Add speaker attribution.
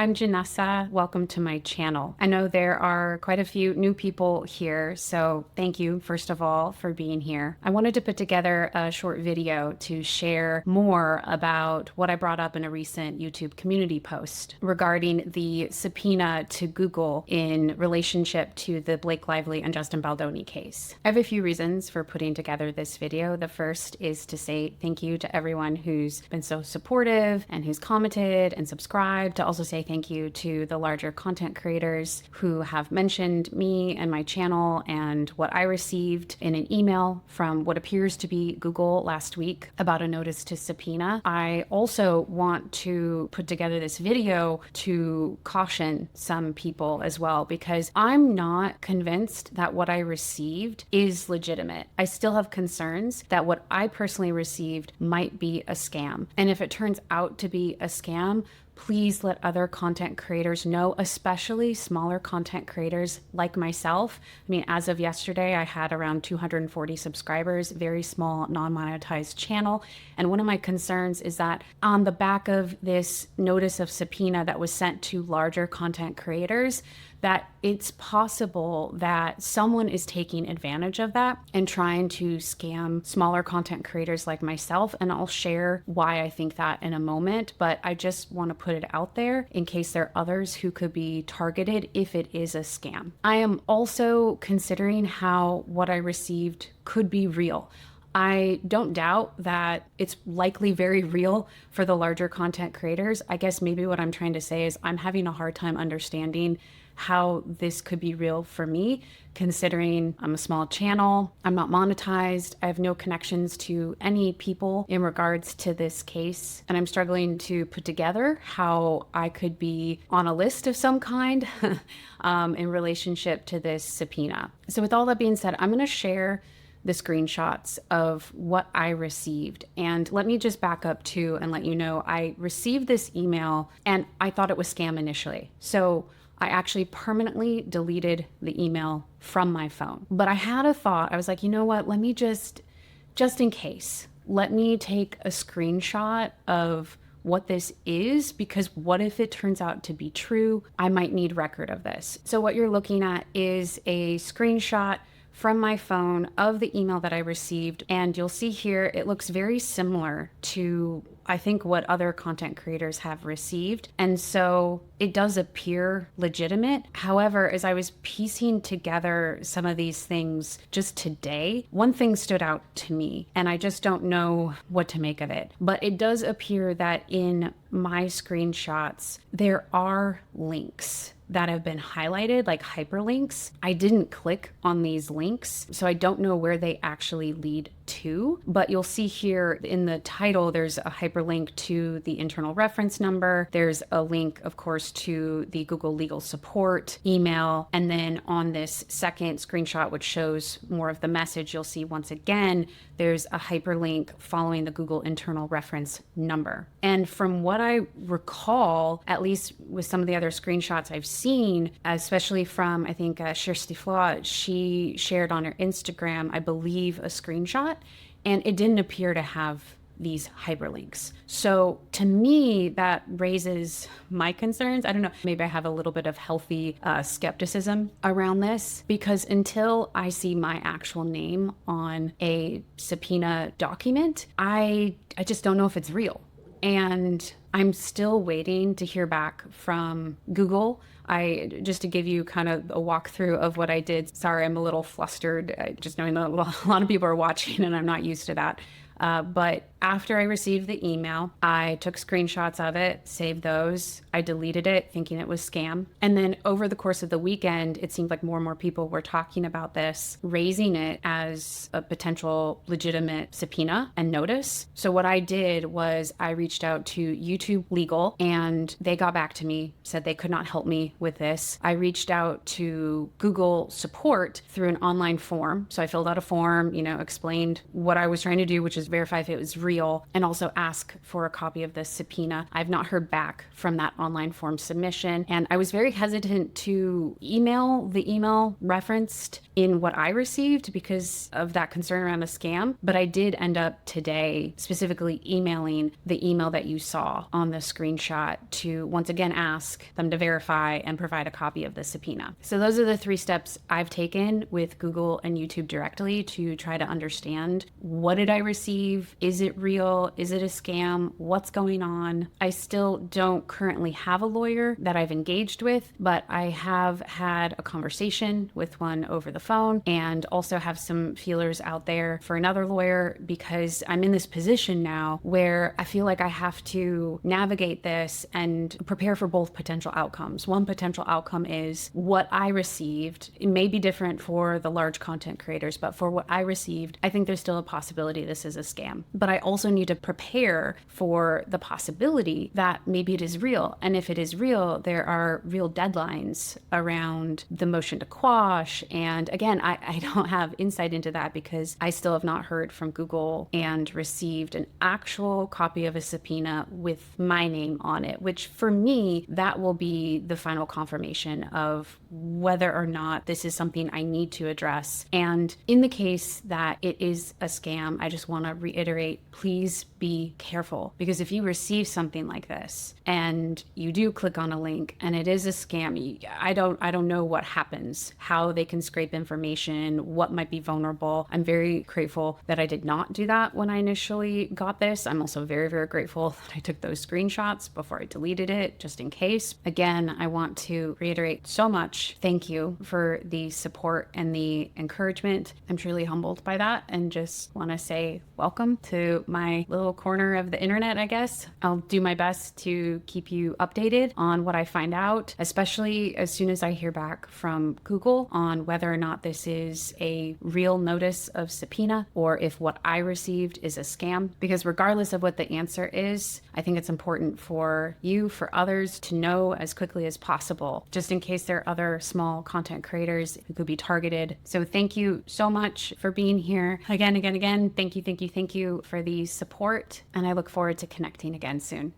Speaker 1: I'm Janessa. Welcome to my channel. I know there are quite a few new people here, so thank you, first of all, for being here. I wanted to put together a short video to share more about what I brought up in a recent YouTube community post regarding the subpoena to Google in relationship to the Blake Lively and Justin Baldoni case. I have a few reasons for putting together this video. The first is to say thank you to everyone who's been so supportive and who's commented and subscribed, to also say thank you to the larger content creators who have mentioned me and my channel and what I received in an email from what appears to be Google last week about a notice to subpoena. I also want to put together this video to caution some people as well, because I'm not convinced that what I received is legitimate. I still have concerns that what I personally received might be a scam. And if it turns out to be a scam, please let other content creators know, especially smaller content creators like myself. I mean, as of yesterday, I had around 240 subscribers, very small, non-monetized channel. And one of my concerns is that on the back of this notice of subpoena that was sent to larger content creators, that it's possible that someone is taking advantage of that and trying to scam smaller content creators like myself. And I'll share why I think that in a moment, but I just want to put it out there in case there are others who could be targeted if it is a scam. I am also considering how what I received could be real. I don't doubt that it's likely very real for the larger content creators. I guess maybe what I'm trying to say is I'm having a hard time understanding how this could be real for me, considering I'm a small channel, I'm not monetized, I have no connections to any people in regards to this case, and I'm struggling to put together how I could be on a list of some kind in relationship to this subpoena. So with all that being said, I'm going to share the screenshots of what I received. And let me just back up too and let you know, I received this email and I thought it was scam initially. So I actually permanently deleted the email from my phone. But I had a thought, I was like, you know what, let me just in case, let me take a screenshot of what this is, because what if it turns out to be true? I might need record of this. So what you're looking at is a screenshot from my phone of the email that I received. And you'll see here, it looks very similar to, I think, what other content creators have received. And so it does appear legitimate. However, as I was piecing together some of these things just today, one thing stood out to me, and I just don't know what to make of it. But it does appear that in my screenshots, there are links that have been highlighted, like hyperlinks. I didn't click on these links, so I don't know where they actually lead to, but you'll see here in the title, there's a hyperlink to the internal reference number. There's a link, of course, to the Google legal support email. And then on this second screenshot, which shows more of the message, you'll see once again, there's a hyperlink following the Google internal reference number. And from what I recall, at least with some of the other screenshots I've seen, especially from, I think, Kirsty Flaw, she shared on her Instagram, I believe, a screenshot, and it didn't appear to have these hyperlinks. So to me, that raises my concerns. I don't know, maybe I have a little bit of healthy skepticism around this, because until I see my actual name on a subpoena document, I just don't know if it's real. And I'm still waiting to hear back from Google. Just to give you kind of a walkthrough of what I did. Sorry, I'm a little flustered, just knowing that a lot of people are watching and I'm not used to that. But after I received the email, I took screenshots of it, saved those. I deleted it thinking it was scam. And then over the course of the weekend, it seemed like more and more people were talking about this, raising it as a potential legitimate subpoena and notice. So what I did was I reached out to YouTube Legal and they got back to me, said they could not help me with this. I reached out to Google support through an online form. So I filled out a form, explained what I was trying to do, which is verify if it was real real, and also ask for a copy of the subpoena. I've not heard back from that online form submission, and I was very hesitant to email the email referenced in what I received because of that concern around a scam, but I did end up today specifically emailing the email that you saw on the screenshot to once again ask them to verify and provide a copy of the subpoena. So those are the 3 steps I've taken with Google and YouTube directly to try to understand, what did I receive? Is it real? Is it a scam? What's going on? I still don't currently have a lawyer that I've engaged with, but I have had a conversation with one over the phone and also have some feelers out there for another lawyer, because I'm in this position now where I feel like I have to navigate this and prepare for both potential outcomes. One potential outcome is what I received. It may be different for the large content creators, but for what I received, I think there's still a possibility this is a scam. But I also need to prepare for the possibility that maybe it is real. And if it is real, there are real deadlines around the motion to quash. And again, I don't have insight into that because I still have not heard from Google and received an actual copy of a subpoena with my name on it, which for me, that will be the final confirmation of whether or not this is something I need to address. And in the case that it is a scam, I just want to reiterate, please be careful, because if you receive something like this and you do click on a link and it is a scam, I don't know what happens, how they can scrape information, what might be vulnerable. I'm very grateful that I did not do that when I initially got this. I'm also very, very grateful that I took those screenshots before I deleted it, just in case. Again, I want to reiterate so much thank you for the support and the encouragement. I'm truly humbled by that, and just want to say welcome to my little corner of the internet, I guess. I'll do my best to keep you updated on what I find out, especially as soon as I hear back from Google on whether or not this is a real notice of subpoena or if what I received is a scam. Because regardless of what the answer is, I think it's important for you, for others, to know as quickly as possible, just in case there are other small content creators who could be targeted. So thank you so much for being here. Again, thank you for the support, and I look forward to connecting again soon.